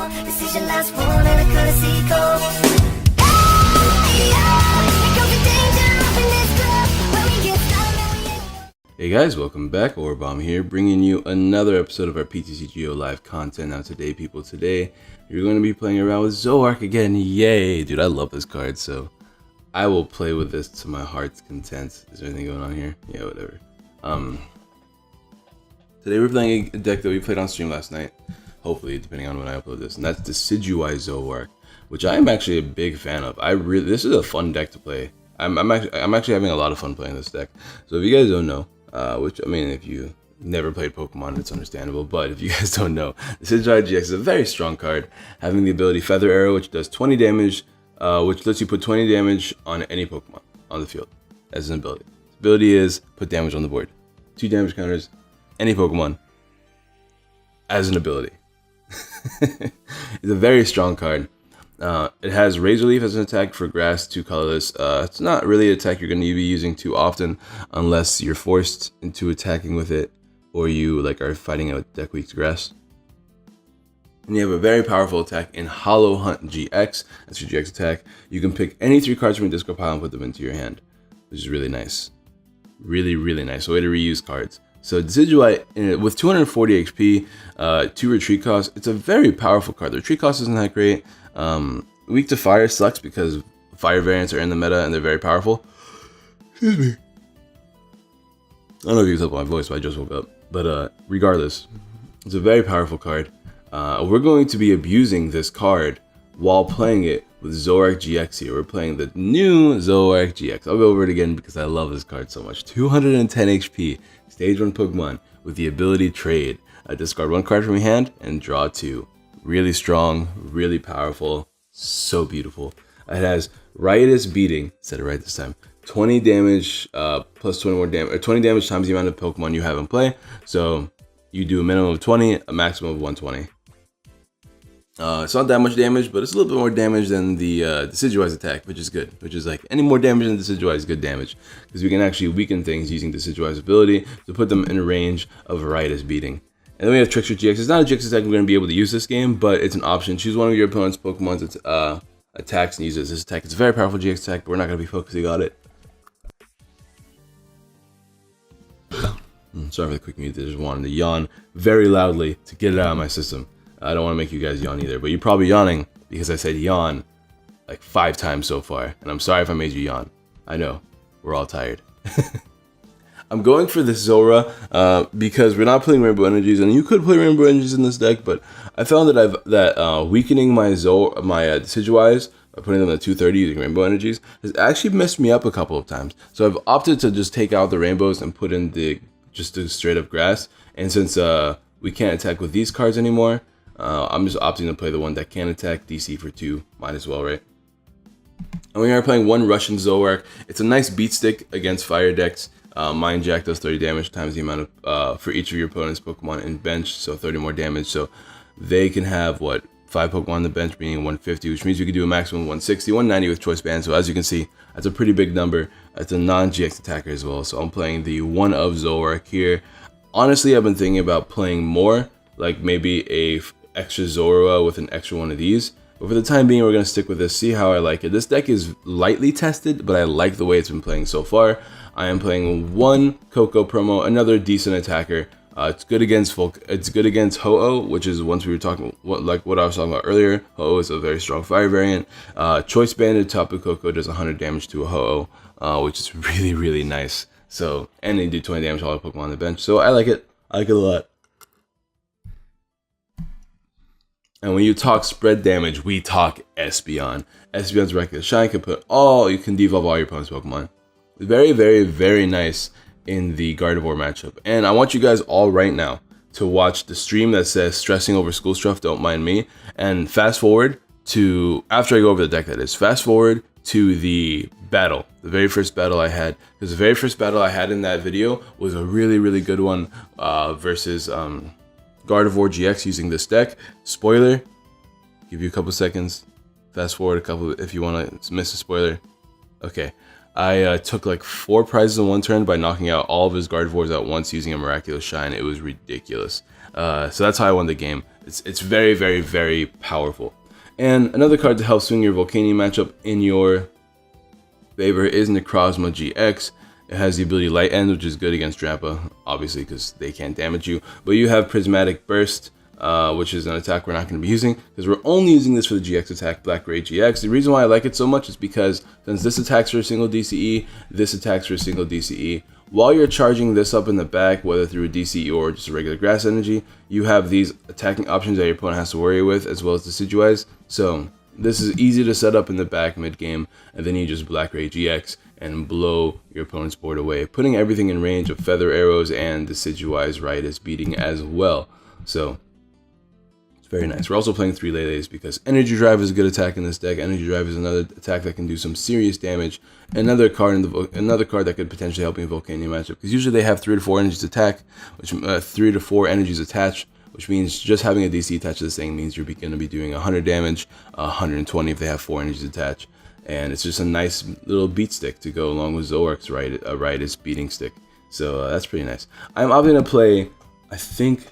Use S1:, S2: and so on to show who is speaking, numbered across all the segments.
S1: call. This is your last one and a courtesy call.
S2: Hey guys, welcome back. Aurabomb here, bringing you another episode of our PTCGO Live content. Now today, people, you're going to be playing around with Zoroark again. Yay! Dude, I love this card, so I will play with this to my heart's content. Is there anything going on here? Yeah, whatever. Today we're playing a deck that we played on stream last night, hopefully, depending on when I upload this, and that's Decidueye Zoroark, which I am actually a big fan of. This is a fun deck to play. I'm actually having a lot of fun playing this deck. So if you guys don't know, which, I mean, if you never played Pokemon, it's understandable, but if you guys don't know, the Decidueye GX is a very strong card, having the ability Feather Arrow, which does 20 damage, which lets you put 20 damage on any Pokemon on the field as an ability. The ability is put damage on the board. 2 damage counters, any Pokemon as an ability. It's a very strong card. It has Razor Leaf as an attack for grass, 2 colorless. It's not really an attack you're going to be using too often unless you're forced into attacking with it or you are fighting a deck weak to grass. And you have a very powerful attack in Hollow Hunt GX. That's your GX attack. You can pick any 3 cards from your discard pile and put them into your hand, which is really nice. Really, really nice. A way to reuse cards. So Decidueye, with 240 HP, 2 retreat costs, it's a very powerful card. The retreat cost isn't that great. Weak to fire sucks because fire variants are in the meta and they're very powerful. Excuse me. I don't know if you can tell by my voice, but I just woke up. But regardless, it's a very powerful card. We're going to be abusing this card while playing it with Zoroark GX here. We're playing the new Zoroark GX. I'll go over it again because I love this card so much. 210 HP, stage 1 Pokemon with the ability Trade. Discard 1 card from your hand and draw 2. Really strong, really powerful, so beautiful. It has Riotous Beating, said it right this time. 20 damage plus 20 more damage, 20 damage times the amount of Pokemon you have in play. So you do a minimum of 20, a maximum of 120. It's not that much damage, but it's a little bit more damage than the Decidueye's attack, which is good. Which is any more damage than Decidueye is good damage, because we can actually weaken things using Decidueye's ability to put them in range of Riotous Beating. And then we have Trickster GX. It's not a GX attack we're going to be able to use this game, but it's an option. Choose one of your opponent's Pokemon's attacks and use it as this attack. It's a very powerful GX attack, but we're not going to be focusing on it. Sorry for the quick mute. I just wanted to yawn very loudly to get it out of my system. I don't want to make you guys yawn either, but you're probably yawning because I said yawn like 5 times so far. And I'm sorry if I made you yawn. I know. We're all tired. I'm going for this Zora because we're not playing Rainbow Energies, and you could play Rainbow Energies in this deck, but I found that weakening my Decidueyes by putting them at 230 using Rainbow Energies has actually messed me up a couple of times. So I've opted to just take out the rainbows and put in just the straight up grass. And since we can't attack with these cards anymore, I'm just opting to play the one that can attack. DC for 2, might as well, right? And we are playing 1 Russian Zoroark. It's a nice beat stick against fire decks. Mind Jack does 30 damage times the amount of for each of your opponent's Pokemon in bench, so 30 more damage. So they can have 5 Pokemon on the bench, meaning 150, which means we can do a maximum of 160, 190 with Choice Band. So as you can see, that's a pretty big number. It's a non-GX attacker as well. So I'm playing the 1 of Zoroark here. Honestly, I've been thinking about playing more, like maybe a extra Zorua with an extra one of these. But for the time being, we're going to stick with this, see how I like it. This deck is lightly tested, but I like the way it's been playing so far. I am playing 1 Coco promo, another decent attacker. It's good against It's good against Ho-Oh, which is once we were talking what I was talking about earlier. Ho-Oh is a very strong fire variant. Choice Banded Tapu Koko does 100 damage to a Ho-Oh, which is really, really nice. So, and they do 20 damage to all the Pokemon on the bench. So I like it. I like it a lot. And when you talk spread damage, we talk Espeon. Espeon's Reckless Shine can you can devolve all your opponent's Pokemon. Very, very, very nice in the Gardevoir matchup. And I want you guys all right now to watch the stream that says stressing over school stuff, don't mind me. And fast forward to, after I go over the deck that is, fast forward to the battle, the very first battle I had. Because the very first battle I had in that video was a really, really good one versus Gardevoir GX using this deck. Spoiler, give you a couple seconds. Fast forward a couple if you want to miss a spoiler. Okay. I took like 4 prizes in one turn by knocking out all of his Gardevoirs at once using a Miraculous Shine. It was ridiculous. So that's how I won the game. It's very, very, very powerful. And another card to help swing your Volcanion matchup in your favor is Necrozma GX. It has the ability Light End, which is good against Drampa, obviously, because they can't damage you. But you have Prismatic Burst, which is an attack we're not going to be using, because we're only using this for the GX attack, Black Ray GX. The reason why I like it so much is because since this attacks for a single DCE, this attacks for a single DCE. While you're charging this up in the back, whether through a DCE or just a regular grass energy, you have these attacking options that your opponent has to worry with, as well as Decidueyes. So this is easy to set up in the back mid-game, and then you just Black Ray GX and blow your opponent's board away, putting everything in range of Feather Arrows and Decidueye's Riotous Beating as well. So it's very nice. We're also playing 3 Lele's because Energy Drive is a good attack in this deck. Energy Drive is another attack that can do some serious damage. Another card that could potentially help in Volcanion matchup, because usually they have 3 to 4 energies attack, which 3 to 4 energies attached, which means just having a DC attached to this thing means you're going to be doing 100 damage, 120 if they have 4 energies attached, and it's just a nice little beat stick to go along with Zoroark's Riotous Beating Stick. So that's pretty nice. I'm opting to play, I think,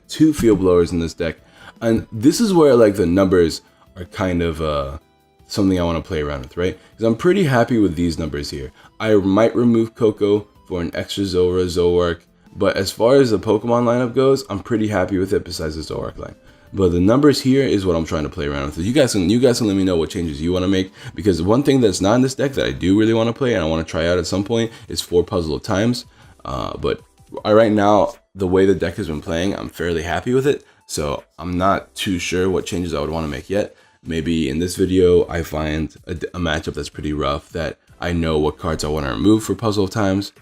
S2: 2 Field Blowers in this deck, and this is where like the numbers are kind of something I want to play around with, right? Because I'm pretty happy with these numbers here. I might remove Coco for an extra Zoroark, but as far as the Pokemon lineup goes, I'm pretty happy with it besides the Zoroark line. But the numbers here is what I'm trying to play around with. You guys can let me know what changes you want to make, because one thing that's not in this deck that I do really want to play and I want to try out at some point is 4 Puzzle of Times. But right now, the way the deck has been playing, I'm fairly happy with it. So I'm not too sure what changes I would want to make yet. Maybe in this video, I find a matchup that's pretty rough that I know what cards I want to remove for Puzzle of Times.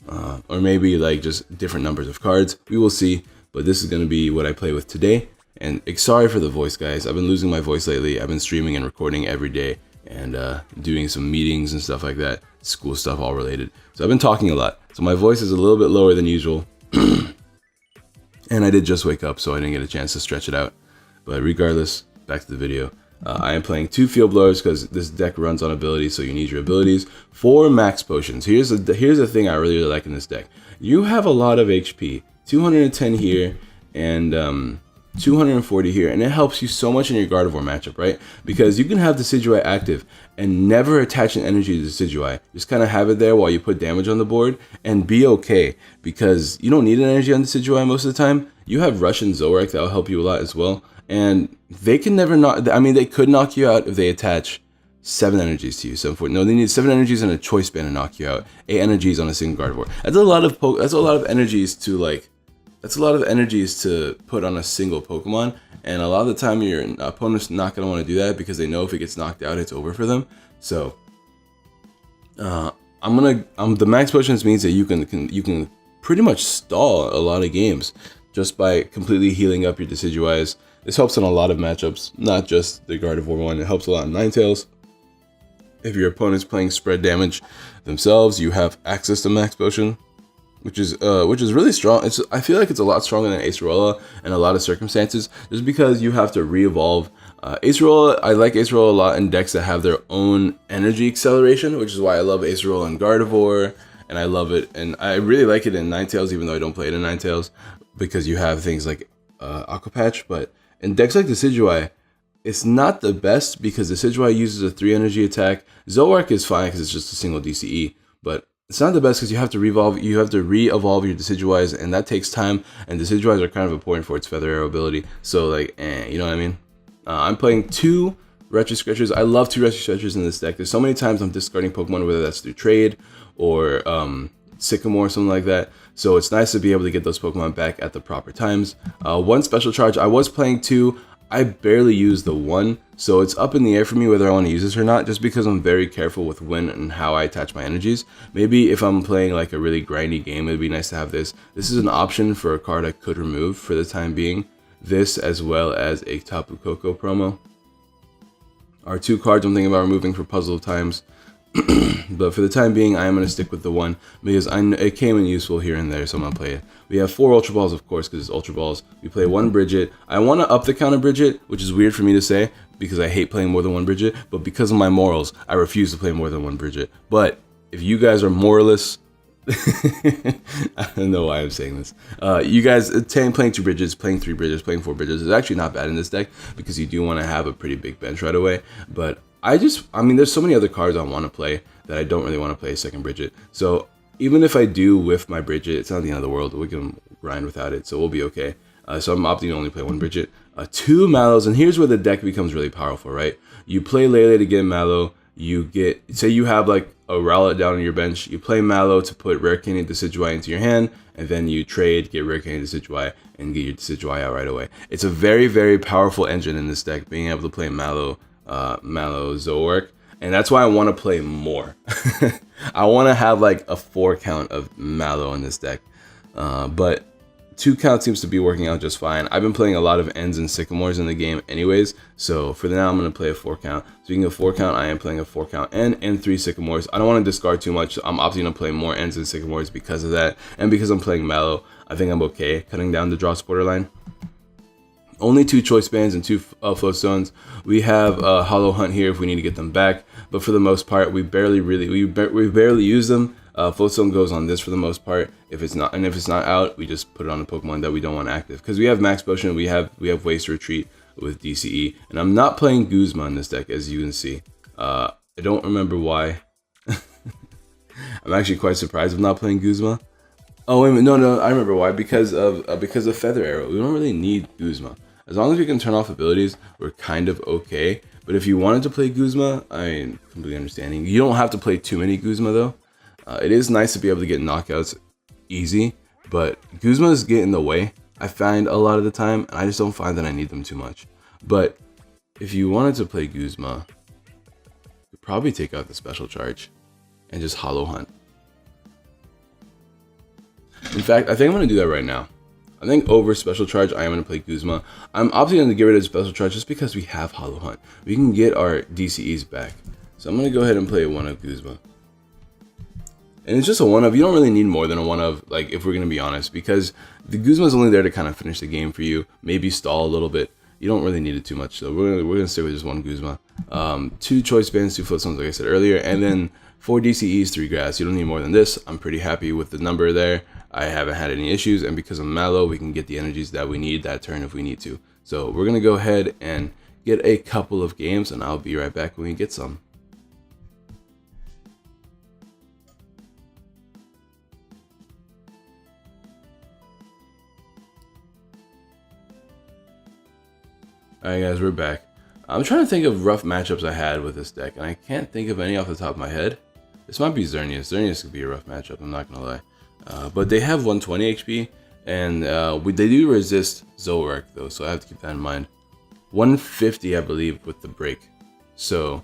S2: Or maybe like just different numbers of cards. We will see. But this is going to be what I play with today. And sorry for the voice, guys. I've been losing my voice lately. I've been streaming and recording every day and doing some meetings and stuff like that. School stuff all related. So I've been talking a lot. So my voice is a little bit lower than usual. And I did just wake up, so I didn't get a chance to stretch it out. But regardless, back to the video. I am playing 2 Field Blowers because this deck runs on abilities, so you need your abilities. 4 Max Potions. Here's the thing I really like in this deck. You have a lot of HP. 210 here and 240 here, and it helps you so much in your Gardevoir matchup, right? Because you can have Decidueye active and never attach an energy to Decidueye. Just kind of have it there while you put damage on the board and be okay, because you don't need an energy on Decidueye most of the time. You have Russian Zoroark that will help you a lot as well, and they can never knock. I mean, they could knock you out if they attach 7 energies to you. No, they need 7 energies and a choice band to knock you out. 8 energies on a single Gardevoir. That's a lot of energies to like. That's a lot of energies to put on a single Pokemon, and a lot of the time your opponent's not going to want to do that because they know if it gets knocked out, it's over for them. So, the Max Potions means that you can pretty much stall a lot of games just by completely healing up your Decidueyes. This helps in a lot of matchups, not just the Gardevoir one. It helps a lot in Ninetales. If your opponent's playing spread damage themselves, you have access to Max Potion, which is really strong. I feel like it's a lot stronger than Acerola in a lot of circumstances, just because you have to re-evolve. Acerola, I like Acerola a lot in decks that have their own energy acceleration, which is why I love Acerola in Gardevoir, and I love it, and I really like it in Ninetales, even though I don't play it in Ninetales, because you have things like Aqua Patch. But in decks like Decidueye, it's not the best because Decidueye uses a 3 energy attack. Zoroark is fine because it's just a single DCE, but it's not the best because you have to re-evolve your Decidueyes, and that takes time, and Decidueyes are kind of important for its Feather Arrow ability. So like, you know what I mean? I'm playing 2 Retro Scratchers. I love 2 Retro Scratchers in this deck. There's so many times I'm discarding Pokemon, whether that's through trade or Sycamore or something like that. So it's nice to be able to get those Pokemon back at the proper times. 1 Special Charge. I was playing 2. I barely use the 1, so it's up in the air for me whether I want to use this or not, just because I'm very careful with when and how I attach my energies. Maybe if I'm playing like a really grindy game, it'd be nice to have this. This is an option for a card I could remove for the time being. This, as well as a Tapu Koko promo, are 2 cards I'm thinking about removing for Puzzle of Times. But for the time being, I am going to stick with the 1 because it came in useful here and there, so I'm going to play it. We have 4 Ultra Balls, of course, because it's Ultra Balls. We play 1 Bridget. I want to up the count of Bridget, which is weird for me to say because I hate playing more than 1 Bridget, but because of my morals, I refuse to play more than 1 Bridget. But if you guys are moralists, I don't know why I'm saying this. You guys, playing 2 bridges, playing 3 bridges, playing 4 bridges is actually not bad in this deck because you do want to have a pretty big bench right away. But I mean, there's so many other cards I want to play that I don't really want to play a second Bridget. So even if I do whiff my Bridget, it's not the end of the world. We can grind without it, so we'll be okay. So I'm opting to only play 1 Bridget. 2 Mallows, and here's where the deck becomes really powerful, right? You play Lele to get Mallow. You get, say you have like a Rowlet down on your bench, you play Mallow to put Rare Candy Decidueye into your hand, and then you trade, get Rare Candy Decidueye, and get your Decidueye out right away. It's a very, very powerful engine in this deck, being able to play Mallow Zoroark, and that's why I want to play more. I want to have like a 4 count of Mallow in this deck, but 2 count seems to be working out just fine. I've been playing a lot of Ends and Sycamores in the game anyways, so for now I'm going to play a 4 count. Speaking of 4 count, I am playing a 4 count End and 3 Sycamores. I don't want to discard too much. I'm opting to play more Ends and Sycamores because of that, and because I'm playing Mallow, I think I'm okay cutting down the draw supporter line. Only 2 choice bands and 2 float stones. We have a Hollow Hunt here if we need to get them back, but for the most part, we barely use them. Float stone goes on this for the most part. If it's not out, we just put it on a Pokemon that we don't want active. Because we have Max Potion, we have Waste Retreat with DCE, and I'm not playing Guzma in this deck, as you can see. I don't remember why. I'm actually quite surprised of not playing Guzma. Oh wait a minute, no, I remember why. Because of Feather Arrow. We don't really need Guzma. As long as we can turn off abilities, we're kind of okay. But if you wanted to play Guzma, I'm completely understanding. You don't have to play too many Guzma though. It is nice to be able to get knockouts easy, but Guzmas get in the way, I find a lot of the time, and I just don't find that I need them too much. But if you wanted to play Guzma, you'd probably take out the special charge and just Hollow Hunt. In fact, I think I'm going to do that right now. I think over special charge, I am going to play Guzma. I'm opting to get rid of special charge just because we have Hollow Hunt. We can get our DCEs back. So I'm going to go ahead and play one of Guzma. And it's just a one of. You don't really need more than a one of, like, if we're going to be honest, because the Guzma is only there to kind of finish the game for you, maybe stall a little bit. You don't really need it too much, so we're gonna stay with just one Guzma. 2 choice bands, 2 float stones, like I said earlier, and then 4 DCEs, 3 grass. You don't need more than this. I'm pretty happy with the number there. I haven't had any issues, and because of Mallow, we can get the energies that we need that turn if we need to. So we're gonna go ahead and get a couple of games, and I'll be right back when we get some. Alright guys, we're back. I'm trying to think of rough matchups I had with this deck, and I can't think of any off the top of my head. This might be Xerneas. Xerneas could be a rough matchup, I'm not gonna lie. But they have 120 HP, and they do resist Zoroark though, so I have to keep that in mind. 150 I believe with the break. So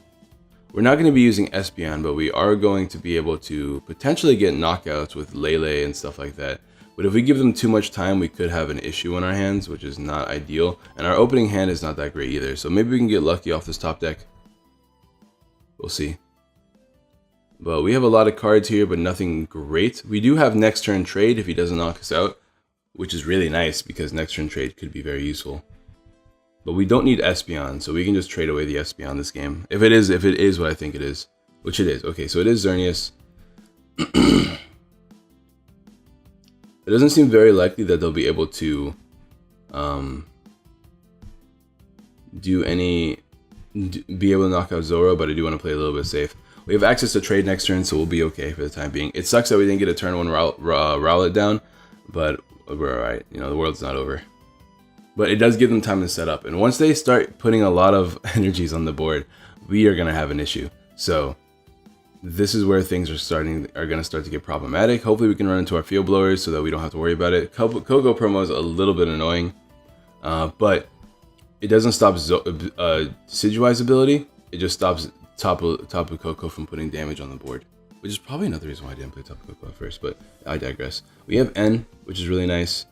S2: we're not going to be using Espeon, but we are going to be able to potentially get knockouts with Lele and stuff like that. But if we give them too much time, we could have an issue in our hands, which is not ideal. And our opening hand is not that great either. So maybe we can get lucky off this top deck. We'll see. But we have a lot of cards here, but nothing great. We do have next turn trade if he doesn't knock us out, which is really nice because next turn trade could be very useful. But we don't need Espeon, so we can just trade away the Espeon this game. If it is what I think it is, which it is. Okay, so it is Xerneas. It doesn't seem very likely that they'll be able to be able to knock out Zoro, but I do want to play a little bit safe. We have access to trade next turn, so we'll be okay for the time being. It sucks that we didn't get a turn 1 Rowlet down, but we're alright. You know, the world's not over. But it does give them time to set up, and once they start putting a lot of energies on the board, we are going to have an issue. So this is where things are going to start to get problematic. Hopefully we can run into our field blowers so that we don't have to worry about it. Kogo promo is a little bit annoying, but it doesn't stop Decidueye's ability. It just stops Tapu Koko from putting damage on the board, which is probably another reason why I didn't play Tapu Koko at first, but I digress. We have N, which is really nice.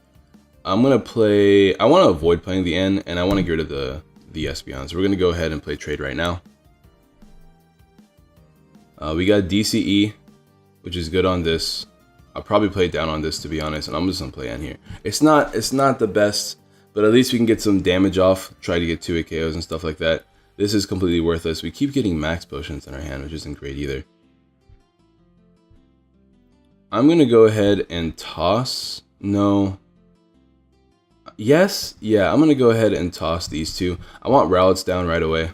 S2: I want to avoid playing the N, and I want to get rid of the Espeon. So we're going to go ahead and play trade right now. We got DCE, which is good on this. I'll probably play down on this, to be honest, and I'm just gonna play N here. It's not the best, but at least we can get some damage off, try to get 2 KOs and stuff like that. This is completely worthless. We keep getting max potions in our hand, which isn't great either. I'm going to go ahead and toss. No. Yes. Yeah, I'm going to go ahead and toss these two. I want Rowlets down right away.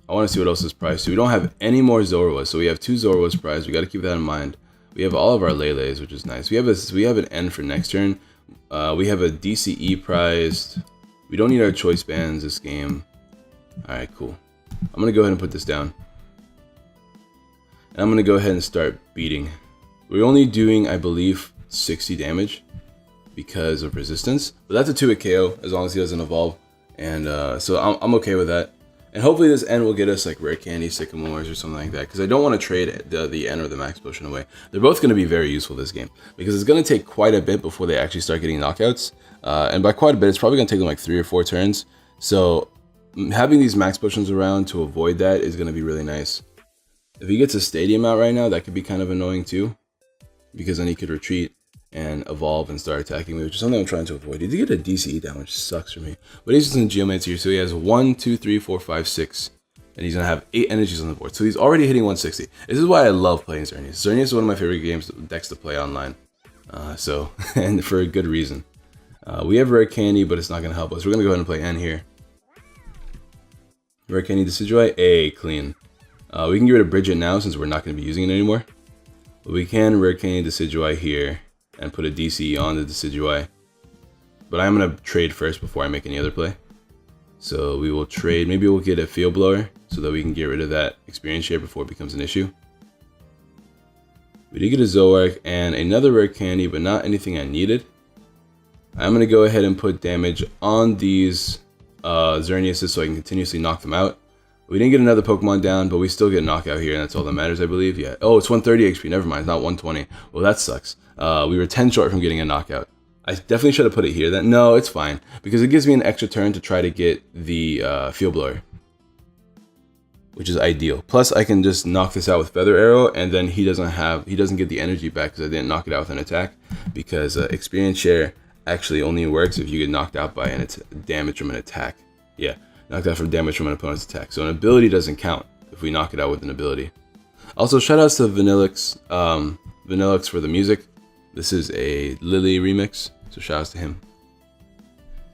S2: I want to see what else is prized. So we don't have any more Zoroarks. So we have 2 Zoroarks prized. We got to keep that in mind. We have all of our Lele's, which is nice. We have an N for next turn. We have a DCE prized. We don't need our choice bands this game. Alright, cool. I'm going to go ahead and put this down. And I'm going to go ahead and start beating. We're only doing, I believe, 60 damage because of resistance. But that's a 2-hit KO as long as he doesn't evolve. And so I'm okay with that. And hopefully this N will get us like rare candy, sycamores, or something like that. Because I don't want to trade the N or the max potion away. They're both going to be very useful this game. Because it's going to take quite a bit before they actually start getting knockouts. And by quite a bit, it's probably going to take them like 3 or 4 turns. So having these max potions around to avoid that is going to be really nice. If he gets a stadium out right now, that could be kind of annoying too. Because then he could retreat and evolve and start attacking me, which is something I'm trying to avoid. He did get a DCE down, which sucks for me. But he's just in Geomancy here, so he has 1, 2, 3, 4, 5, 6. And he's going to have 8 energies on the board. So he's already hitting 160. This is why I love playing Xerneas. Xerneas is one of my favorite decks to play online. And for a good reason. We have rare candy, but it's not going to help us. We're going to go ahead and play N here. Rare candy Decidueye, clean. We can get rid of Bridget now since we're not going to be using it anymore. But we can rare candy Decidueye here and put a DCE on the Decidueye. But I'm going to trade first before I make any other play. So we will trade. Maybe we'll get a Field Blower so that we can get rid of that experience share before it becomes an issue. We did get a Zoroark and another rare candy, but not anything I needed. I'm going to go ahead and put damage on these Xerneas so I can continuously knock them out. We didn't get another Pokemon down, but we still get a knockout here, and that's all that matters, I believe. Yeah. Oh, it's 130 HP. Never mind. It's not 120. Well, that sucks. We were 10 short from getting a knockout. I definitely should have put it here then. No, it's fine. Because it gives me an extra turn to try to get the Field Blower. Which is ideal. Plus, I can just knock this out with Feather Arrow, and then he doesn't get the energy back because I didn't knock it out with an attack. Because experience share actually only works if you get knocked out by damage from an attack. Yeah. Knocked out from damage from an opponent's attack. So an ability doesn't count if we knock it out with an ability. Also, shoutouts to Vanniluxe. Vanniluxe for the music. This is a Lily remix, so shoutouts to him.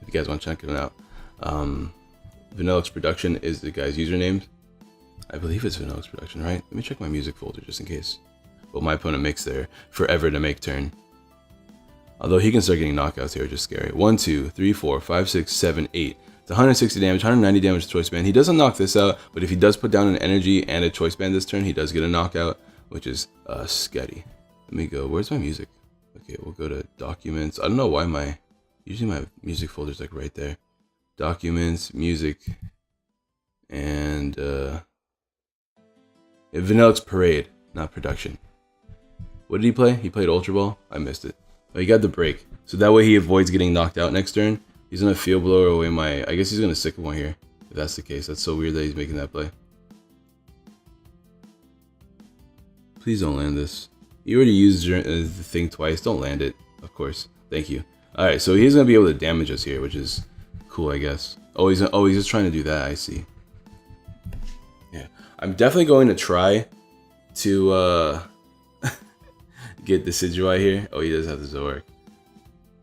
S2: If you guys want to check it out. Vanniluxe Production is the guy's username. I believe it's Vanniluxe Production, right? Let me check my music folder just in case. Well, my opponent makes their forever to make turn. Although he can start getting knockouts here, which is scary. 1, 2, 3, 4, 5, 6, 7, 8. It's 160 damage, 190 damage choice band. He doesn't knock this out, but if he does put down an energy and a choice band this turn, he does get a knockout, which is scary. Let me go. Where's my music? Okay, we'll go to documents. I don't know why usually my music folder's like right there. Documents, music, and Vanniluxe Parade, not production. What did he play? He played Ultra Ball? I missed it. Oh, he got the break. So that way he avoids getting knocked out next turn. He's going to Field Blower away my... I guess he's going to Sycamore here, if that's the case. That's so weird that he's making that play. Please don't land this. You already used the thing twice. Don't land it, of course. Thank you. Alright, so he's going to be able to damage us here, which is cool, I guess. Oh, he's just trying to do that. I see. Yeah. I'm definitely going to try to get the Decidueye here. Oh, he does have the Zoroark.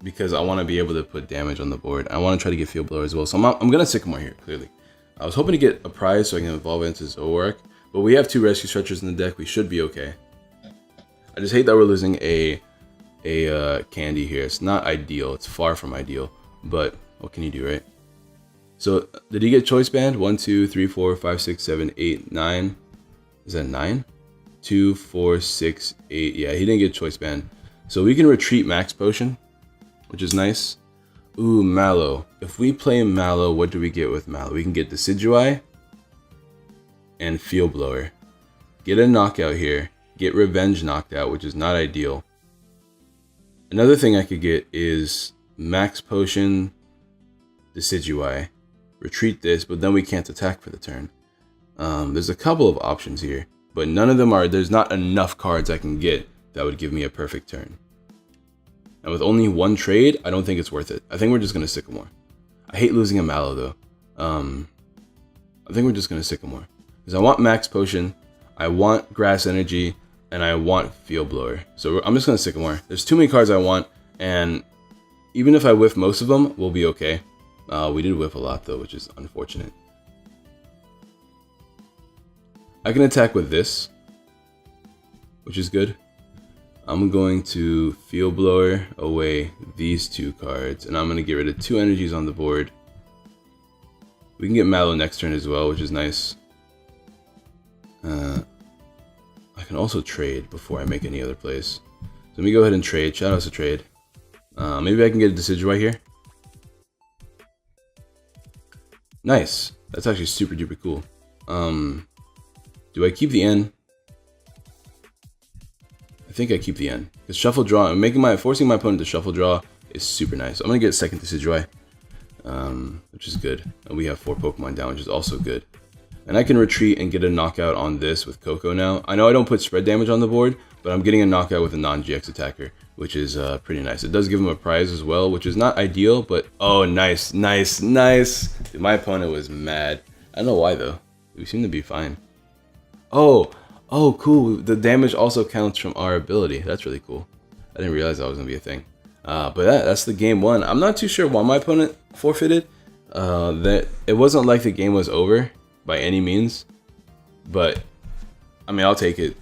S2: Because I want to be able to put damage on the board. I want to try to get Field Blower as well. So I'm going to Sycamore here, clearly. I was hoping to get a prize so I can evolve into Zoroark. But we have 2 Rescue Stretchers in the deck. We should be okay. I just hate that we're losing a candy here. It's not ideal. It's far from ideal. But what can you do, right? So did he get Choice Band? 1, 2, 3, 4, 5, 6, 7, 8, 9. Is that 9? 2, 4, 6, 8. Yeah, he didn't get Choice Band. So we can retreat Max Potion, which is nice. Ooh, Mallow. If we play Mallow, what do we get with Mallow? We can get Decidueye and Field Blower. Get a knockout here. Get Revenge knocked out, which is not ideal. Another thing I could get is Max Potion, Decidueye. Retreat this, but then we can't attack for the turn. There's a couple of options here, but none of them are... There's not enough cards I can get that would give me a perfect turn. And with only 1 trade, I don't think it's worth it. I think we're just going to Sycamore. I hate losing a Mallow, though. I think we're just going to Sycamore. Because I want Max Potion. I want Grass Energy. and I want Field Blower. So I'm just gonna Sycamore. There's too many cards I want, and even if I whiff most of them, we'll be okay. We did whiff a lot though, which is unfortunate. I can attack with this, which is good. I'm going to Field Blower away these 2 cards, and I'm going to get rid of 2 energies on the board. We can get Mallow next turn as well, which is nice. I can also trade before I make any other plays. So let me go ahead and trade. Shoutouts to trade. Maybe I can get a Decidueye here. Nice. That's actually super duper cool. Do I keep the N? I think I keep the N. Because shuffle draw, forcing my opponent to shuffle draw is super nice. I'm gonna get a second Decidueye, which is good. And we have 4 Pokemon down, which is also good. And I can retreat and get a knockout on this with Coco now. I know I don't put spread damage on the board, but I'm getting a knockout with a non-GX attacker, which is pretty nice. It does give him a prize as well, which is not ideal, but oh, nice, nice, nice. Dude, my opponent was mad. I don't know why though. We seem to be fine. Oh, cool. The damage also counts from our ability. That's really cool. I didn't realize that was gonna be a thing. But that's the game 1. I'm not too sure why my opponent forfeited. That it wasn't like the game was over by any means, but I mean, I'll take it.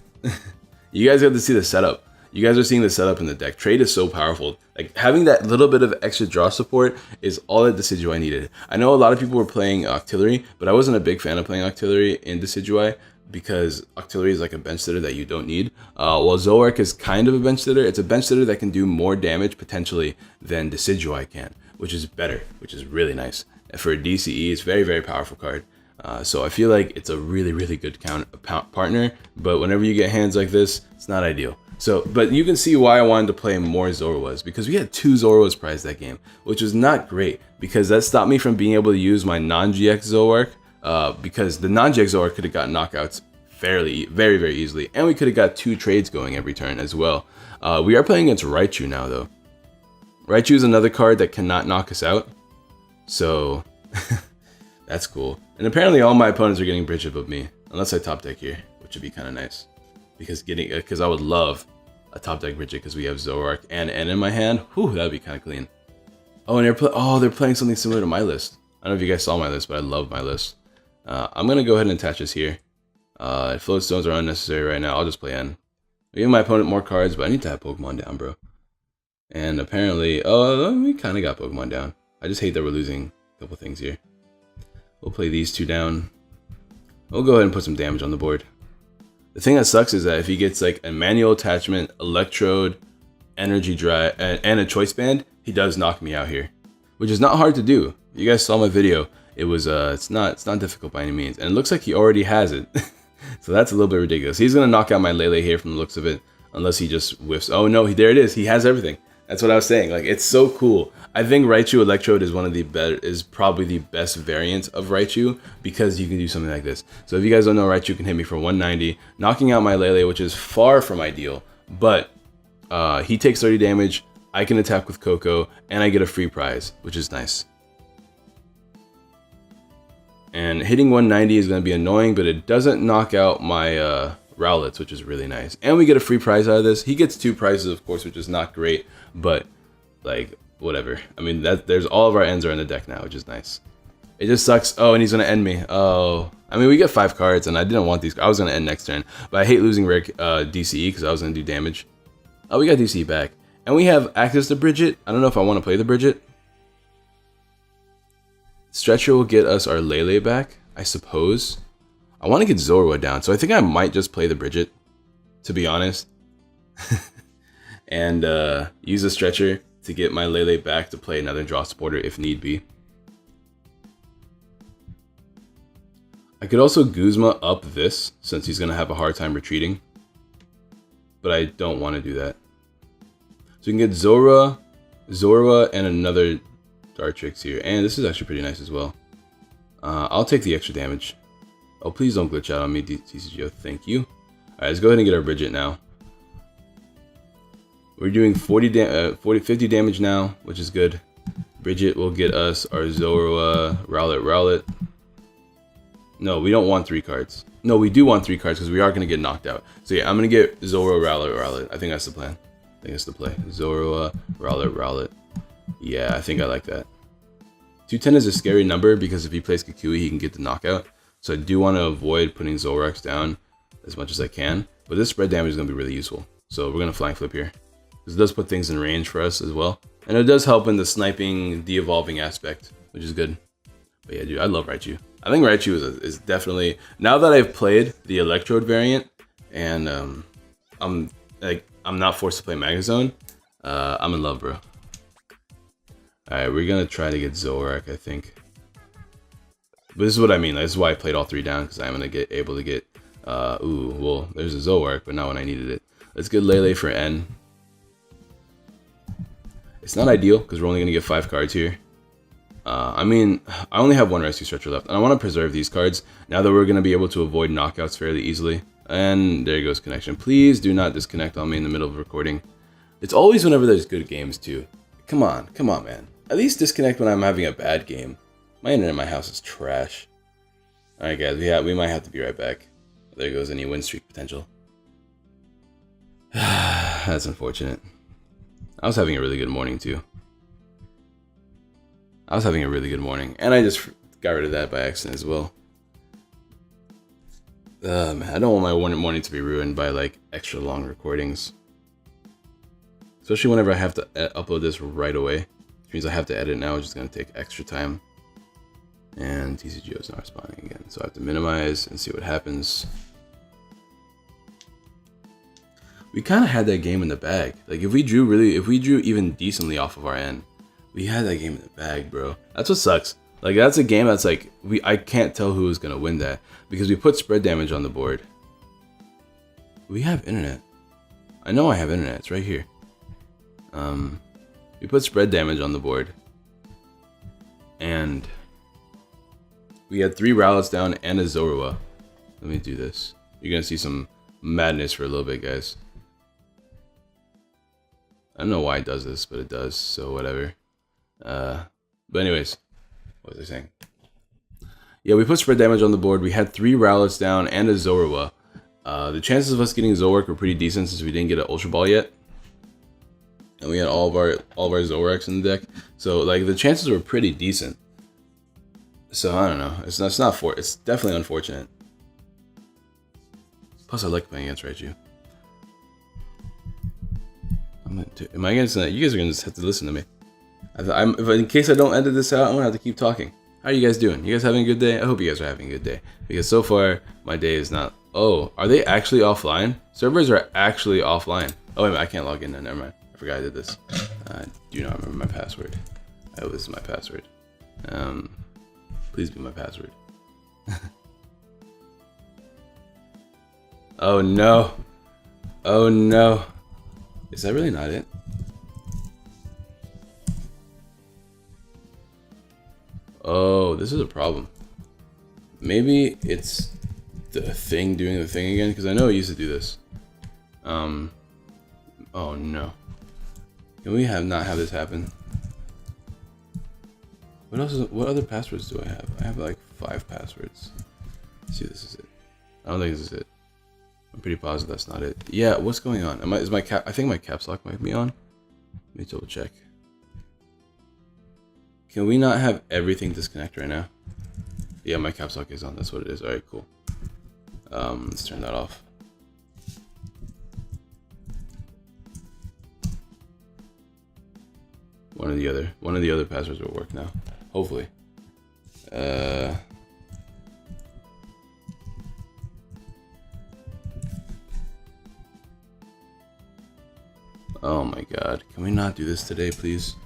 S2: You guys got to see the setup. You guys are seeing the setup in the deck. Trade is so powerful. Like, having that little bit of extra draw support is all that Decidueye needed. I know a lot of people were playing Octillery, but I wasn't a big fan of playing Octillery in Decidueye because Octillery is like a bench sitter that you don't need. While Zoroark is kind of a bench sitter, it's a bench sitter that can do more damage potentially than Decidueye can, which is better, which is really nice. And for a DCE, it's a very, very powerful card. So I feel like it's a really, really good partner, but whenever you get hands like this, it's not ideal. So, but you can see why I wanted to play more Zoroarks, because we had 2 Zoroarks prized that game, which was not great, because that stopped me from being able to use my non-GX Zoroark, because the non-GX Zoroark could have gotten knockouts very, very easily, and we could have got 2 trades going every turn as well. We are playing against Raichu now, though. Raichu is another card that cannot knock us out, so that's cool. And apparently all my opponents are getting bridge up of me, unless I top deck here, which would be kind of nice. Because I would love a top deck Bridget because we have Zoroark and N in my hand. Whew, that'd be kind of clean. Oh, and they're playing something similar to my list. I don't know if you guys saw my list, but I love my list. I'm gonna go ahead and attach this here. Float stones are unnecessary right now. I'll just play N. I give my opponent more cards, but I need to have Pokemon down, bro. And apparently, we kind of got Pokemon down. I just hate that we're losing a couple things here. We'll play these 2 down. We'll go ahead and put some damage on the board. The thing that sucks is that if he gets like a manual attachment, electrode, energy dry, and a choice band, he does knock me out here, which is not hard to do. You guys saw my video. It was it's not difficult by any means, and it looks like he already has it. So that's a little bit ridiculous. He's gonna knock out my Lele here from the looks of it, unless he just whiffs. Oh no, there it is. He has everything. That's what I was saying. Like, it's so cool. I think Raichu Electrode is probably the best variant of Raichu because you can do something like this. So if you guys don't know, Raichu can hit me for 190, knocking out my Lele, which is far from ideal. But he takes 30 damage. I can attack with Coco, and I get a free prize, which is nice. And hitting 190 is going to be annoying, but it doesn't knock out my Rowlets, which is really nice. And we get a free prize out of this. He gets 2 prizes, of course, which is not great, but like, whatever. I mean, there's all of our ends are in the deck now, which is nice. It just sucks. Oh, and he's gonna end me. Oh, I mean, we get 5 cards, and I didn't want these. I was gonna end next turn, but I hate losing rare DCE because I was gonna do damage. Oh, we got DCE back, and we have access to Bridget. I don't know if I want to play the Bridget. Stretcher will get us our Lele back, I suppose. I want to get Zorua down, so I think I might just play the Bridget, to be honest. And use a Stretcher to get my Lele back to play another draw supporter if need be. I could also Guzma up this, since he's going to have a hard time retreating. But I don't want to do that. So we can get Zorua, and another Dartrix here. And this is actually pretty nice as well. I'll take the extra damage. Oh, please don't glitch out on me, TCGO. Thank you. Alright, let's go ahead and get our Bridget now. We're doing 50 damage now, which is good. Bridget will get us our Zorua, Rowlet. No, we don't want 3 cards. No, we do want 3 cards because we are going to get knocked out. So yeah, I'm going to get Zoro, Rowlet. I think that's the plan. I think that's the play. Zoro, Rowlet. Yeah, I think I like that. 210 is a scary number because if he plays Kukui, he can get the knockout. So I do want to avoid putting Zoroarks down as much as I can. But this spread damage is going to be really useful. So we're going to flying flip here. This does put things in range for us as well. And it does help in the sniping, de-evolving aspect, which is good. But yeah, dude, I love Raichu. I think Raichu is definitely, now that I've played the Electrode variant, and I'm not forced to play Magazone, I'm in love, bro. Alright, we're gonna try to get Zoroark, I think. But this is what I mean, this is why I played all 3 down, because I'm gonna get able to get, ooh, well, there's a Zoroark, but not when I needed it. Let's get Lele for N. It's not ideal, because we're only gonna get 5 cards here. I mean, I only have 1 Rescue Stretcher left, and I want to preserve these cards now that we're going to be able to avoid knockouts fairly easily. And there goes connection. Please do not disconnect on me in the middle of recording. It's always whenever there's good games, too. Come on, man. At least disconnect when I'm having a bad game. My internet in my house is trash. Alright, guys, we might have to be right back. There goes any win streak potential. That's unfortunate. I was having a really good morning, too. I was having a really good morning, and I just got rid of that by accident as well. Man, I don't want my morning to be ruined by like extra long recordings. Especially whenever I have to upload this right away. Which means I have to edit now, which is going to take extra time. And TCGO is not responding again, so I have to minimize and see what happens. We kind of had that game in the bag. Like if we drew even decently off of our end, we had that game in the bag, bro. That's what sucks. Like that's a game that's like I can't tell who is gonna win that because we put spread damage on the board. We have internet. I know I have internet. It's right here. We put spread damage on the board, and we had 3 Rowlets down and a Zorua. Let me do this. You're gonna see some madness for a little bit, guys. I don't know why it does this, but it does. So whatever. But anyways, what was I saying? Yeah, we put spread damage on the board. We had 3 Rowlets down and a Zorua. The chances of us getting Zoroark were pretty decent since we didn't get an Ultra Ball yet. And we had all of our Zoroarks in the deck. So like the chances were pretty decent. So I don't know. It's definitely unfortunate. Plus I like playing against Raichu. Am I against that? You guys are gonna just have to listen to me. In case I don't edit this out, I'm gonna have to keep talking. How are you guys doing? You guys having a good day? I hope you guys are having a good day. Because so far, my day is not... Oh, are they actually offline? Servers are actually offline. Oh, wait a minute, I can't log in now. Never mind. I forgot I did this. I do not remember my password. Oh, this is my password. Please be my password. Oh, no. Oh, no. Is that really not it? Oh, this is a problem. Maybe it's the thing doing the thing again, because I know it used to do this. Oh no. Can we not have this happen? What other passwords do I have? I have like 5 passwords. Let's see if this is it. I don't think this is it. I'm pretty positive that's not it. Yeah, what's going on? I think my caps lock might be on. Let me double check. Can we not have everything disconnect right now? Yeah, my caps lock is on. That's what it is. Alright, cool. Let's turn that off. One of the other passwords will work now. Hopefully. Oh my god. Can we not do this today, please?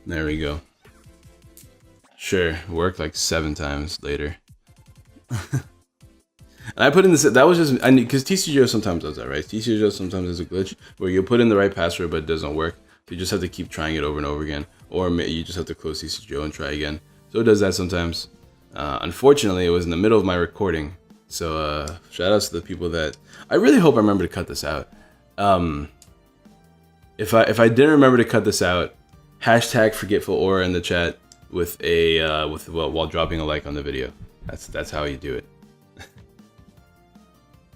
S2: There we go. Sure, worked like 7 times later. And I put in this, that was just, because TCGO sometimes does that, right? TCGO sometimes is a glitch where you put in the right password but it doesn't work. So you just have to keep trying it over and over again. Or you just have to close TCGO and try again. So it does that sometimes. Unfortunately, it was in the middle of my recording. So shout outs to the people that, I really hope I remember to cut this out. If I didn't remember to cut this out, hashtag forgetful aura in the chat with a while dropping a like on the video. That's how you do it.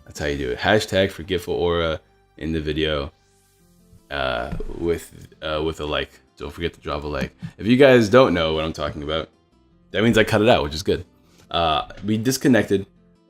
S2: That's how you do it. Hashtag forgetful aura in the video with a like. Don't forget to drop a like. If you guys don't know what I'm talking about, that means I cut it out, which is good. We disconnected,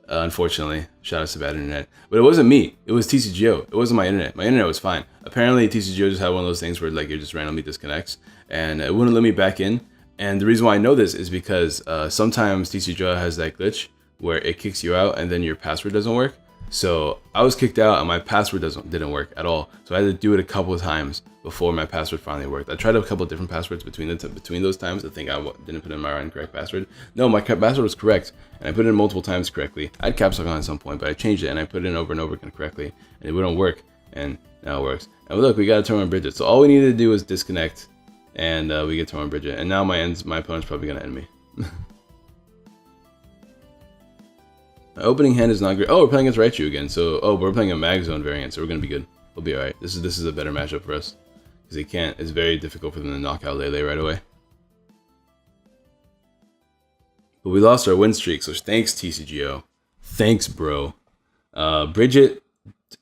S2: unfortunately. Shout out to bad internet. But it wasn't me. It was TCGO. It wasn't my internet. My internet was fine. Apparently, TCGO just had one of those things where like it just randomly disconnects, and it wouldn't let me back in. And the reason why I know this is because sometimes TCGO has that glitch where it kicks you out and then your password doesn't work. So I was kicked out and my password didn't work at all. So I had to do it a couple of times before my password finally worked. I tried a couple of different passwords between those times. I think I didn't put in my incorrect password. No, my password was correct, and I put it in multiple times correctly. I had caps lock on at some point, but I changed it and I put it in over and over again correctly, and it wouldn't work. And now it works. And look, we got a Torment Bridget. So all we needed to do was disconnect, and we get Torment Bridget. And now my opponent's probably gonna end me. My opening hand is not great. Oh, we're playing against Raichu again. So, we're playing a Mag Zone variant, so we're gonna be good. We'll be alright. This is a better matchup for us. Because they can't, it's very difficult for them to knock out Lele right away. But we lost our win streak, so thanks TCGO. Thanks, bro. Bridget,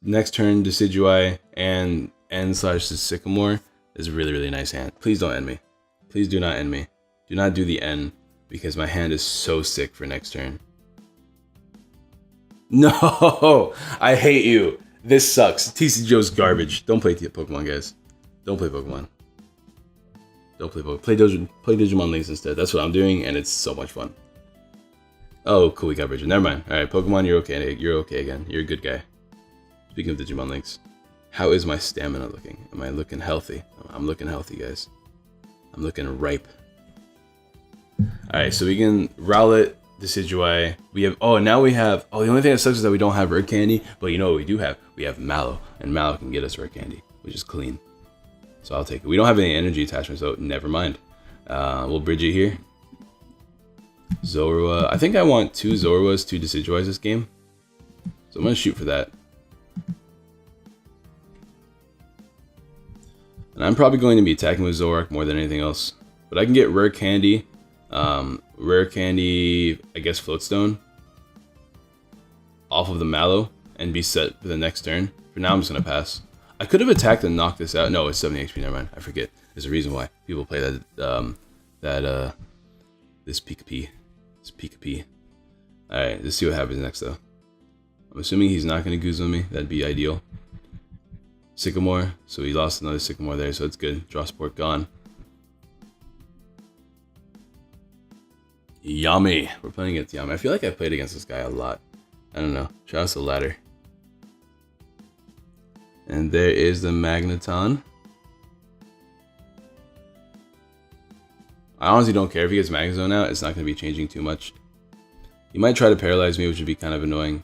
S2: next turn, Decidueye, and N/Sycamore is a really, really nice hand. Please don't end me. Please do not end me. Do not do the N, because my hand is so sick for next turn. No, I hate you. This sucks. TCGO's garbage. Don't play Pokemon, guys. Don't play Pokemon. Don't play Pokemon. Play Digimon Links instead. That's what I'm doing, and it's so much fun. Oh, cool. We got Bridget. Never mind. All right, Pokemon, you're okay. You're okay again. You're a good guy. Speaking of Digimon Links, how is my stamina looking? Am I looking healthy? I'm looking healthy, guys. I'm looking ripe. All right, so we can Rowlet, Decidueye. We have, now we have, the only thing that sucks is that we don't have Rare Candy, but you know what we do have? We have Mallow, and Mallow can get us Rare Candy, which is clean. So I'll take it. We don't have any energy attachments, so never mind. We'll bridge it here. Zorua. I think I want 2 Zoruas, 2 Decidueyes this game. So I'm going to shoot for that. And I'm probably going to be attacking with Zoroark more than anything else. But I can get Rare Candy. Rare Candy, I guess Floatstone. Off of the Mallow and be set for the next turn. For now, I'm just going to pass. I could have attacked and knocked this out. No, it's 70 HP. Never mind. I forget. There's a reason why people play this Pika-Pee. This Pika-Pee. Alright, let's see what happens next, though. I'm assuming he's not going to Goose on me. That'd be ideal. Sycamore. So he lost another Sycamore there, so it's good. Draw Sport gone. Yummy. We're playing against Yummy. I feel like I played against this guy a lot. I don't know. Shout out to the ladder. And there is the Magneton. I honestly don't care if he gets Magnezone out. It's not going to be changing too much. He might try to paralyze me, which would be kind of annoying.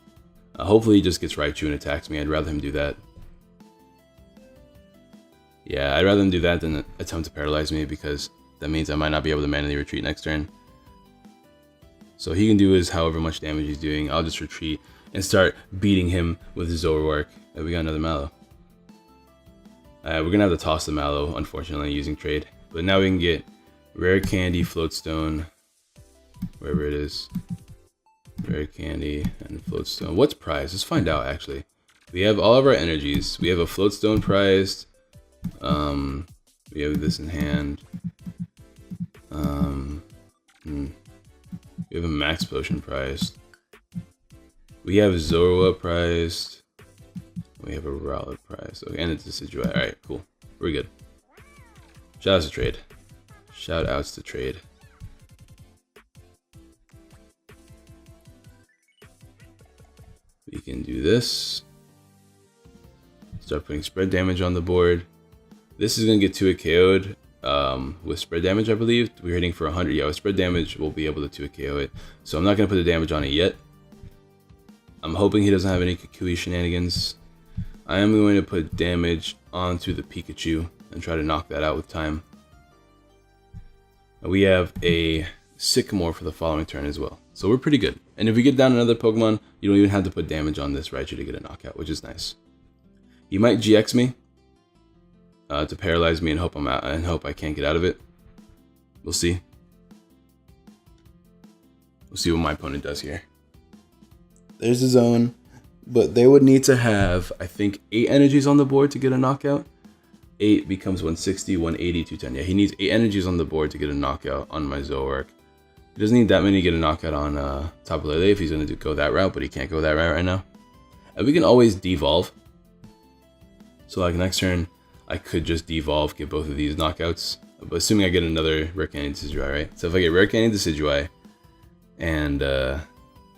S2: Hopefully he just gets Raichu and attacks me. I'd rather him do that. Yeah, I'd rather him do that than attempt to paralyze me, because that means I might not be able to manually retreat next turn. So he can do his however much damage he's doing. I'll just retreat and start beating him with Zoroark. And we got another Mallow. We're going to have to toss the Mallow, unfortunately, using trade. But now we can get Rare Candy, Floatstone, wherever it is. Rare Candy and Floatstone. What's prized? Let's find out, actually. We have all of our energies. We have a Floatstone prized. We have this in hand. We have a Max Potion prized. We have Zorua prized. We have a Rowlet prized. Okay, and it's a Decidueye. Alright, cool. We're good. Shout outs to trade. Shout outs to trade. We can do this. Start putting spread damage on the board. This is going to get 2-hit KO'd. with spread damage, I believe. We're hitting for 100. Yeah, with spread damage, we'll be able to 2-KO it. So I'm not going to put the damage on it yet. I'm hoping he doesn't have any Kukui shenanigans. I am going to put damage onto the Pikachu and try to knock that out with time. We have a Sycamore for the following turn as well. So we're pretty good. And if we get down another Pokemon, you don't even have to put damage on this Raichu to get a knockout, which is nice. He might GX me to paralyze me and hope I'm out and hope I can't get out of it. We'll see. We'll see what my opponent does here. There's a zone, but they would need to have, I think, 8 energies on the board to get a knockout. 8 becomes 160, 180, 210. Yeah, he needs 8 energies on the board to get a knockout on my Zoroark. He doesn't need that many to get a knockout on Tapu Lele if he's going to go that route, but he can't go that route right now. And we can always devolve. So like next turn, I could just devolve, get both of these knockouts. But assuming I get another Rare Candy Decidueye, right? So if I get Rare Candy Decidueye and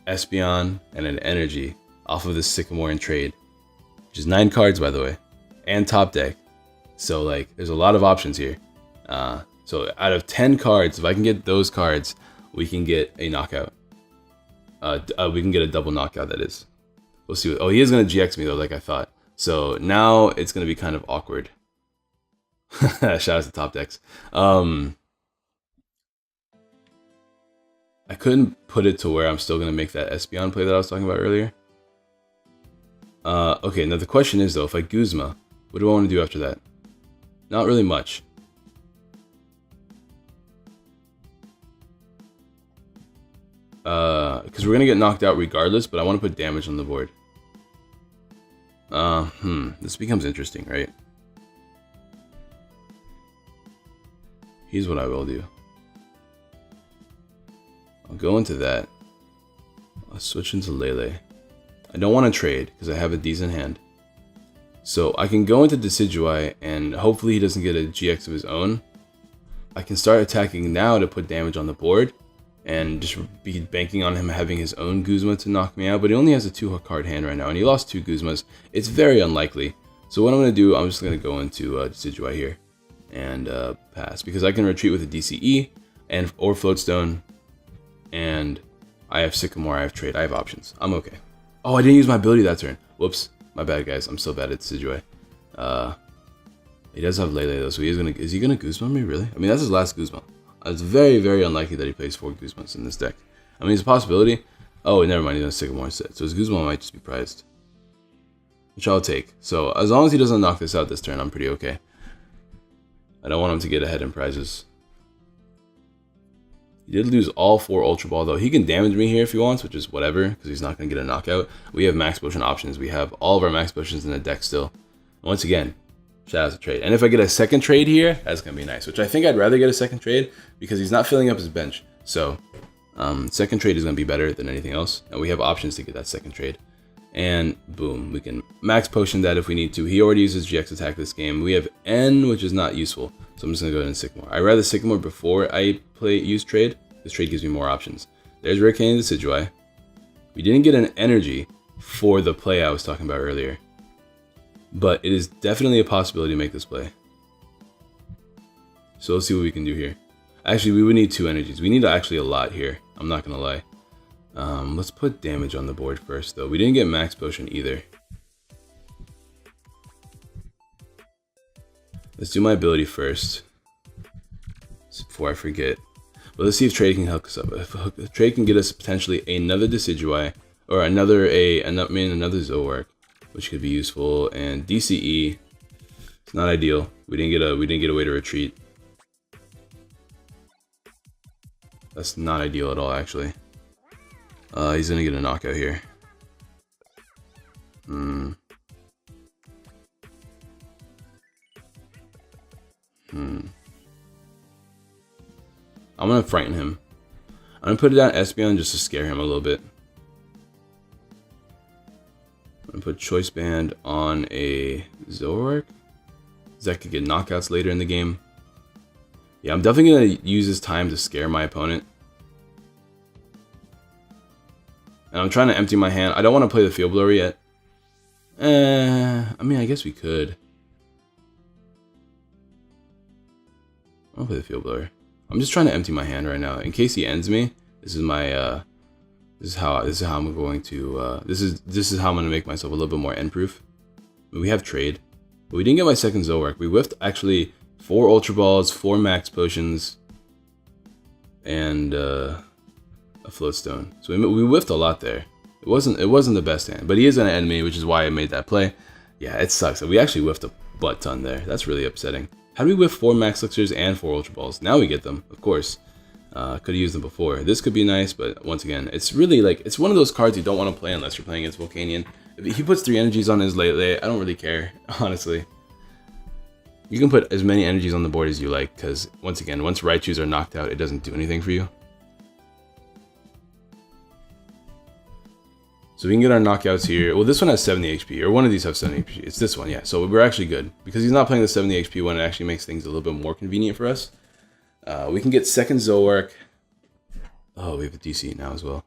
S2: Espeon and an Energy off of this Sycamore in trade, which is 9 cards by the way, and top deck. So like there's a lot of options here. So out of 10 cards, if I can get those cards, we can get a knockout. We can get a double knockout, that is. We'll see. Oh, he is going to GX me though, like I thought. So now it's going to be kind of awkward. Shout out to top decks. I couldn't put it to where I'm still going to make that Espeon play that I was talking about earlier. Okay, now the question is though, if I Guzma, what do I want to do after that? Not really much. Because we're going to get knocked out regardless, but I want to put damage on the board. This becomes interesting, right? Here's what I will do. I'll go into that. I'll switch into Lele. I don't want to trade because I have a decent hand. So I can go into Decidueye and hopefully he doesn't get a GX of his own. I can start attacking now to put damage on the board and just be banking on him having his own Guzma to knock me out. But he only has a 2-card hand right now and he lost 2 Guzmas. It's very unlikely. So what I'm going to do, I'm just going to go into Decidueye here and pass. Because I can retreat with a DCE or Floatstone. And I have Sycamore, I have Trade, I have options. I'm okay. Oh, I didn't use my ability that turn. Whoops. My bad, guys. I'm so bad at Decidueye. He does have Lele though, so is he gonna Guzma me, really? I mean, that's his last Guzma. It's very, very unlikely that he plays 4 Guzmas in this deck. I mean, it's a possibility. Oh, never mind, he's gonna Sycamore instead. So his Guzma might just be prized. Which I'll take. So as long as he doesn't knock this out this turn, I'm pretty okay. I don't want him to get ahead in prizes. He did lose all 4 Ultra Ball though. He can damage me here if he wants, which is whatever, because he's not going to get a knockout. We have Max Potion options. We have all of our Max Potions in the deck still. Once again, shout out to trade. And if I get a second trade here, that's going to be nice, which I think I'd rather get a second trade because he's not filling up his bench. So second trade is going to be better than anything else. And we have options to get that second trade. And boom, we can Max Potion that if we need to. He already uses GX attack this game. We have N, which is not useful. So I'm just going to go ahead and Sycamore. I'd rather Sycamore before I use trade. This trade gives me more options. There's Rare Candy Decidueye. We didn't get an energy for the play I was talking about earlier. But it is definitely a possibility to make this play. So let's see what we can do here. Actually, we would need 2 energies. We need actually a lot here. I'm not going to lie. Let's put damage on the board first, though. We didn't get Max Potion either. Let's do my ability first. Before I forget. But let's see if trade can hook us up. If trade can get us potentially another Decidueye or another Zoroark, which could be useful. And DCE, it's not ideal. We didn't get a way to retreat. That's not ideal at all, actually. He's gonna get a knockout here. I'm gonna frighten him. I'm gonna put it down Espeon just to scare him a little bit. I'm gonna put Choice Band on a Zoroark. That could get knockouts later in the game. Yeah, I'm definitely gonna use this time to scare my opponent. And I'm trying to empty my hand. I don't want to play the Field Blower yet. I mean, I guess we could. I'll play the Field Blower. I'm just trying to empty my hand right now. In case he ends me, this is my this is how I'm going to this is how I'm gonna make myself a little bit more end proof. We have trade, but we didn't get my second Zoroark. We whiffed actually 4 Ultra Balls, 4 Max Potions, and a Floatstone. So we whiffed a lot there. It wasn't the best hand, but he is gonna end me, which is why I made that play. Yeah, it sucks. We actually whiffed a butt ton there. That's really upsetting. How do we whiff 4 Max Elixirs and 4 Ultra Balls? Now we get them, of course. Could have used them before. This could be nice, but once again, it's really like, it's one of those cards you don't want to play unless you're playing against Volcanion. If he puts 3 energies on his Lele, I don't really care, honestly. You can put as many energies on the board as you like, because once again, once Raichus are knocked out, it doesn't do anything for you. So we can get our knockouts here. Well, this one has 70 HP, or one of these have 70 HP. It's this one, yeah. So we're actually good. Because he's not playing the 70 HP one, it actually makes things a little bit more convenient for us. We can get second Zoroark. Oh, we have a DC now as well.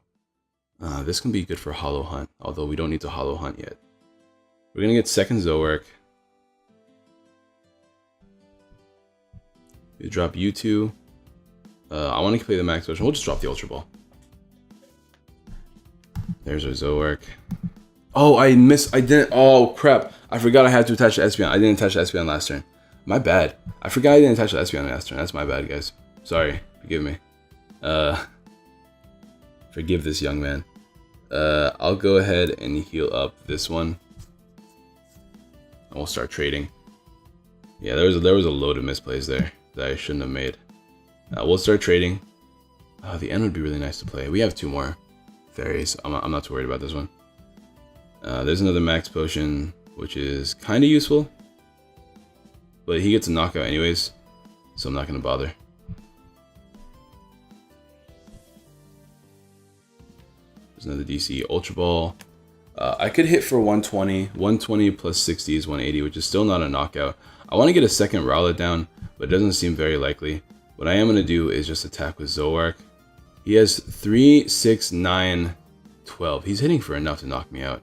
S2: This can be good for Hollow Hunt, although we don't need to Hollow Hunt yet. We're going to get second Zoroark. We drop U2. I want to play the Max Potion. We'll just drop the Ultra Ball. There's our Zoroark. Oh, I didn't. Oh, crap. I forgot I had to attach the Espeon. I didn't attach the Espeon last turn. My bad. I forgot I didn't attach the Espeon last turn. That's my bad, guys. Sorry. Forgive me. Forgive this young man. I'll go ahead and heal up this one. And we'll start trading. Yeah, there was a load of misplays there that I shouldn't have made. We'll start trading. The end would be really nice to play. We have 2 more fairies. I'm not too worried about this one. There's another Max Potion, which is kind of useful. But he gets a knockout anyways, so I'm not going to bother. There's another DC Ultra Ball. I could hit for 120. 120 plus 60 is 180, which is still not a knockout. I want to get a second Rowlet down, but it doesn't seem very likely. What I am going to do is just attack with Zoroark. He has 3, 6, 9, 12. He's hitting for enough to knock me out,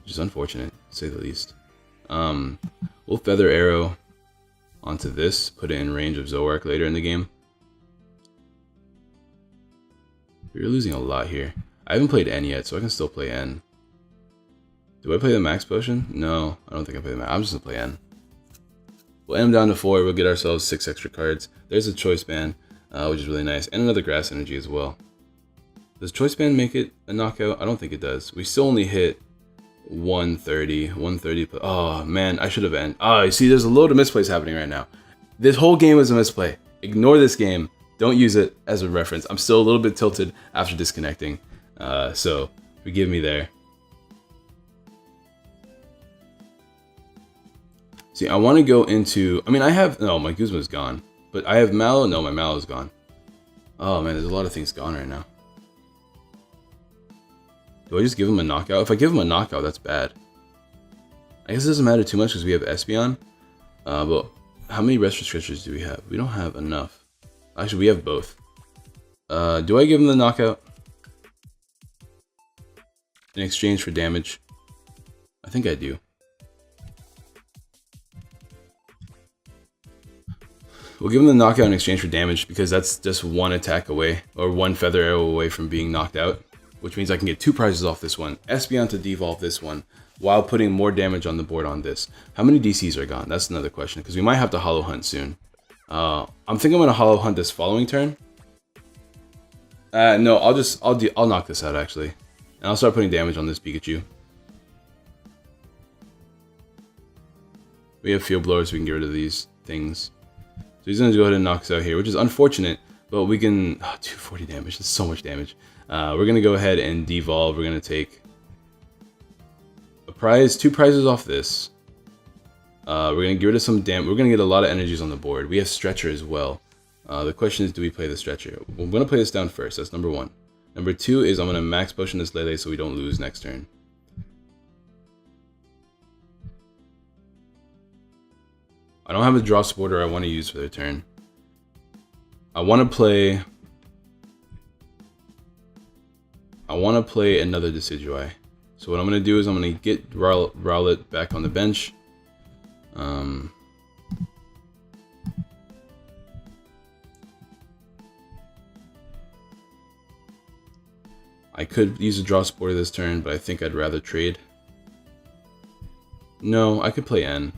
S2: which is unfortunate, to say the least. We'll Feather Arrow onto this, put it in range of Zoroark later in the game. We're losing a lot here. I haven't played N yet, so I can still play N. Do I play the Max Potion? No, I don't think I play the Max. I'm just going to play N. We'll end him down to 4. We'll get ourselves 6 extra cards. There's a Choice Band, which is really nice. And another Grass Energy as well. Does Choice Band make it a knockout? I don't think it does. We still only hit 130. 130. Oh, man, I should have ended. Oh, you see, there's a load of misplays happening right now. This whole game is a misplay. Ignore this game. Don't use it as a reference. I'm still a little bit tilted after disconnecting. So, forgive me there. See, I want to go into... I mean, I have... No, my Guzma's gone. But I have Mallow. No, my Mallow's gone. Oh, man, there's a lot of things gone right now. Do I just give him a knockout? If I give him a knockout, that's bad. I guess it doesn't matter too much because we have Espeon. But how many Rest Restrictors do we have? We don't have enough. Actually, we have both. Do I give him the knockout? In exchange for damage? I think I do. We'll give him the knockout in exchange for damage because that's just 1 attack away, or 1 Feather Arrow away from being knocked out, which means I can get 2 prizes off this one. Espeon to devolve this one, while putting more damage on the board on this. How many DCs are gone? That's another question, because we might have to Hollow Hunt soon. I'm thinking I'm going to Hollow Hunt this following turn. No, I'll knock this out, actually. And I'll start putting damage on this Pikachu. We have Field Blowers, so we can get rid of these things. So he's going to go ahead and knock us out here, which is unfortunate, but we can... Oh, 240 damage, that's so much damage. We're going to go ahead and devolve. We're going to take a prize, 2 prizes off this. We're going to get rid of some damage. We're going to get a lot of energies on the board. We have Stretcher as well. The question is, do we play the Stretcher? We're going to play this down first. That's number 1. Number 2 is I'm going to Max Potion this Lele so we don't lose next turn. I don't have a draw supporter I want to use for their turn. I want to play another Decidueye. So what I'm going to do is I'm going to get Rowlet back on the bench. I could use a draw supporter this turn, but I think I'd rather trade. No, I could play N.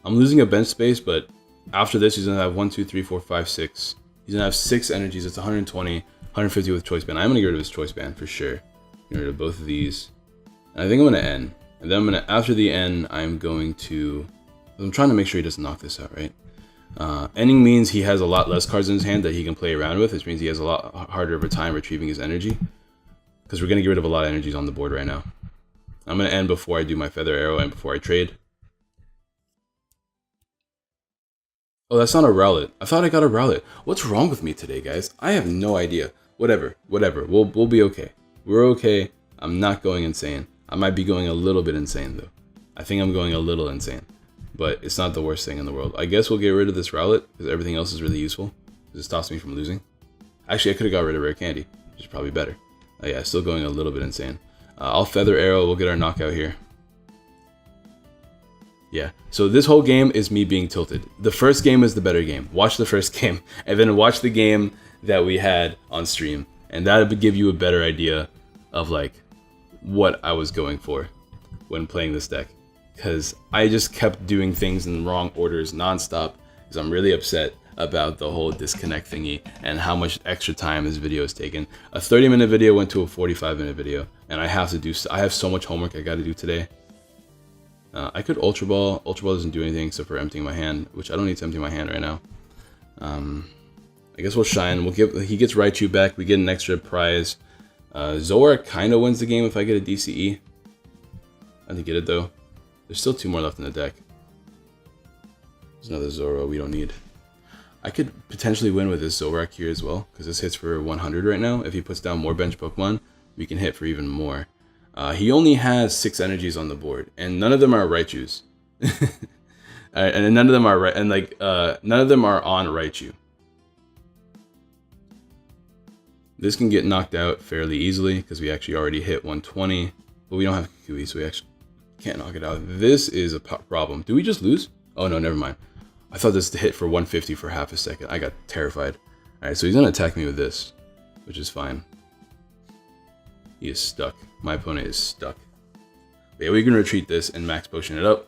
S2: I'm losing a bench space, but after this, he's going to have 1, 2, 3, 4, 5, 6. He's going to have 6 energies. It's 120, 150 with Choice Band. I'm going to get rid of his Choice Band for sure. Get rid of both of these. And I think I'm going to N. And then I'm going to, after the N, I'm going to... I'm trying to make sure he doesn't knock this out, right? Ending means he has a lot less cards in his hand that he can play around with, which means he has a lot harder of a time retrieving his energy. Because we're going to get rid of a lot of energies on the board right now. I'm going to end before I do my Feather Arrow and before I trade. Oh, that's not a Rowlet. I thought I got a Rowlet. What's wrong with me today, guys? I have no idea. Whatever. We'll be okay. We're okay. I'm not going insane. I might be going a little bit insane, though. I think I'm going a little insane. But it's not the worst thing in the world. I guess we'll get rid of this Rowlet, because everything else is really useful. It stops me from losing. Actually, I could have got rid of Rare Candy, which is probably better. Yeah, still going a little bit insane. I'll Feather Arrow. We'll get our knockout here. Yeah, so this whole game is me being tilted. The first game is the better game. Watch the first game, and then watch the game that we had on stream. And that would give you a better idea of, like, what I was going for when playing this deck. Because I just kept doing things in the wrong orders nonstop, because I'm really upset about the whole disconnect thingy and how much extra time this video has taken. A 30-minute video went to a 45-minute video, and I have so much homework I got to do today. I could Ultra Ball. Ultra Ball doesn't do anything except for emptying my hand, which I don't need to empty my hand right now. I guess we'll Shine. He gets Raichu back. We get an extra prize. Zoroark kind of wins the game if I get a DCE. I didn't get it though. There's still 2 more left in the deck. There's another Zoro we don't need. I could potentially win with this Zoroark here as well, because this hits for 100 right now. If he puts down more bench Pokemon, we can hit for even more. He only has 6 energies on the board, and none of them are Raichus. And none of them are none of them are on Raichu. This can get knocked out fairly easily because we actually already hit 120, but we don't have Kukui, so we actually can't knock it out. This is a problem. Do we just lose? Oh no, never mind. I thought this hit for 150 for half a second. I got terrified. All right, so he's gonna attack me with this, which is fine. He is stuck. My opponent is stuck. But yeah, we can retreat this and max potion it up.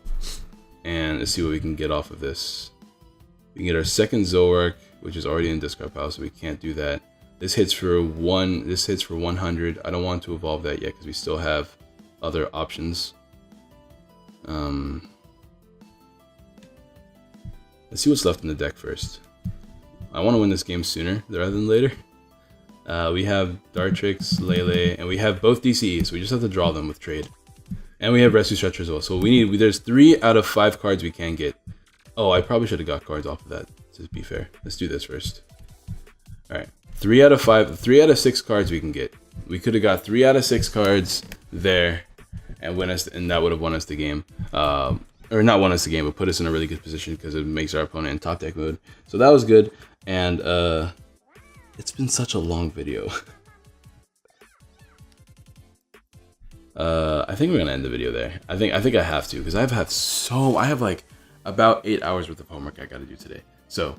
S2: And let's see what we can get off of this. We can get our second Zoroark, which is already in discard pile, so we can't do that. This hits for 100. I don't want to evolve that yet because we still have other options. Let's see what's left in the deck first. I want to win this game sooner rather than later. We have Dartrix, Lele, and we have both DCE, so we just have to draw them with trade. And we have Rescue Stretcher as well. So there's 3 out of 5 cards we can get. Oh, I probably should have got cards off of that, to be fair. Let's do this first. Alright, 3 out of 6 cards we can get. We could have got 3 out of 6 cards there and that would have won us the game. Or not won us the game, but put us in a really good position because it makes our opponent in top deck mode. So that was good. And it's been such a long video. I think we're gonna end the video there. I think I have to because I have like about 8 hours worth of homework I gotta do today. So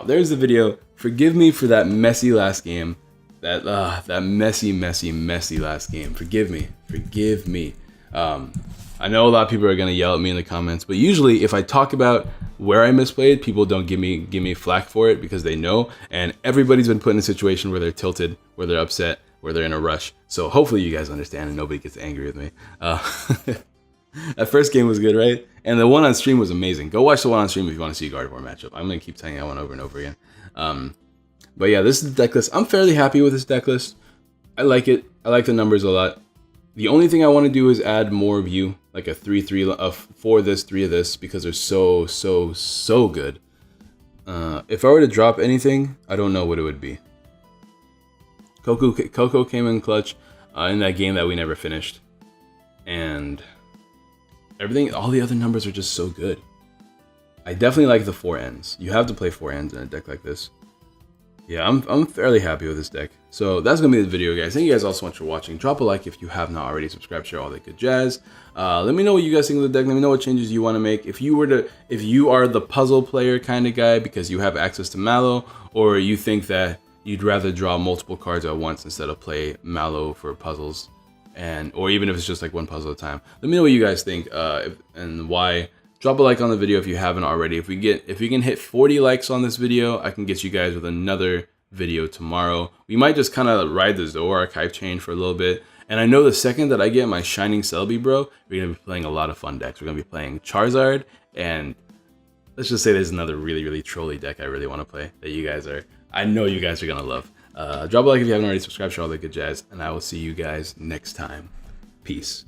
S2: there's the video. Forgive me for that messy last game. That messy last game. Forgive me. I know a lot of people are gonna yell at me in the comments, but usually if I talk about where I misplayed, people don't give me flack for it because they know. And everybody's been put in a situation where they're tilted, where they're upset, where they're in a rush. So hopefully you guys understand and nobody gets angry with me. That first game was good, right? And the one on stream was amazing. Go watch the one on stream if you want to see a Gardevoir matchup. I'm gonna keep telling you that one over and over again. But yeah, this is the deck list. I'm fairly happy with this deck list. I like it. I like the numbers a lot. The only thing I want to do is add more of you, like a 3-3 of 4 of this, 3 of this, because they're so good. If I were to drop anything, I don't know what it would be. Coco came in clutch in that game that we never finished, and all the other numbers are just so good. I definitely like the 4 ends. You have to play 4 ends in a deck like this. Yeah, I'm fairly happy with this deck. So that's gonna be the video, guys. Thank you guys all so much for watching. Drop a like if you have not already. Subscribe, share, all that good jazz. Let me know what you guys think of the deck. Let me know what changes you want to make. If you are the puzzle player kind of guy because you have access to Mallow, or you think that you'd rather draw multiple cards at once instead of play Mallow for puzzles, or even if it's just like one puzzle at a time. Let me know what you guys think and why. Drop a like on the video if you haven't already. If we can hit 40 likes on this video, I can get you guys with another video tomorrow. We might just kind of ride the Zoroark hype chain for a little bit. And I know the second that I get my Shining Celebi, bro, we're gonna be playing a lot of fun decks. We're gonna be playing Charizard, and let's just say there's another really trolly deck I really want to play that I know you guys are gonna love. Drop a like if you haven't already, subscribe, share all that good jazz, and I will see you guys next time. Peace.